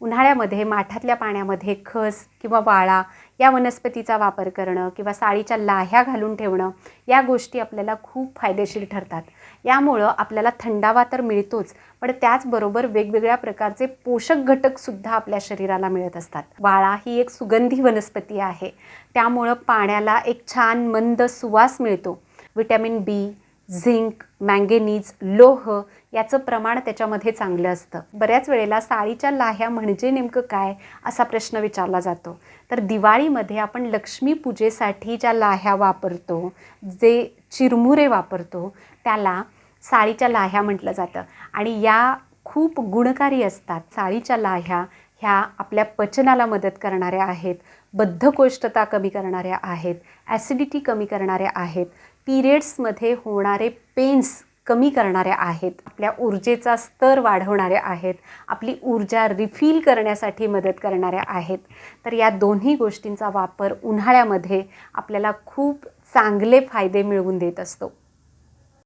उन्हाळ्यामध्ये माठातल्या पाण्यामध्ये खस किंवा वाळा या वनस्पतीचा वापर करणं किंवा साळीच्या लाह्या घालून ठेवणं या गोष्टी आपल्याला खूप फायदेशीर ठरतात. यामुळं आपल्याला थंडावा तर मिळतोच, पण त्याचबरोबर वेगवेगळ्या प्रकारचे पोषक घटकसुद्धा आपल्या शरीराला मिळत असतात. वाळा ही एक सुगंधी वनस्पती आहे, त्यामुळं पाण्याला एक छान मंद सुवास मिळतो. विटॅमिन बी, झिंक, मँगेनीज, लोह याचं प्रमाण त्याच्यामध्ये चांगलं असतं. बऱ्याच वेळेला साळीच्या लाह्या म्हणजे नेमकं काय असा प्रश्न विचारला जातो. तर दिवाळीमध्ये आपण लक्ष्मीपूजेसाठी ज्या लाह्या वापरतो, जे चिरमुरे वापरतो, त्याला साळीच्या लाह्या म्हटलं जातं आणि या खूप गुणकारी असतात. साळीच्या लाह्या ह्या आपल्या पचनाला मदत करणाऱ्या आहेत, बद्धकोष्ठता कमी करणाऱ्या आहेत, ॲसिडिटी कमी करणाऱ्या आहेत, पिरियड्समध्ये होणारे पेन्स कमी करणाऱ्या आहेत, आपल्या ऊर्जेचा स्तर वाढवणाऱ्या आहेत, आपली ऊर्जा रिफिल करण्यासाठी मदत करणाऱ्या आहेत. तर या दोन्ही गोष्टींचा वापर उन्हाळ्यामध्ये आपल्याला खूप चांगले फायदे मिळवून देत असतो.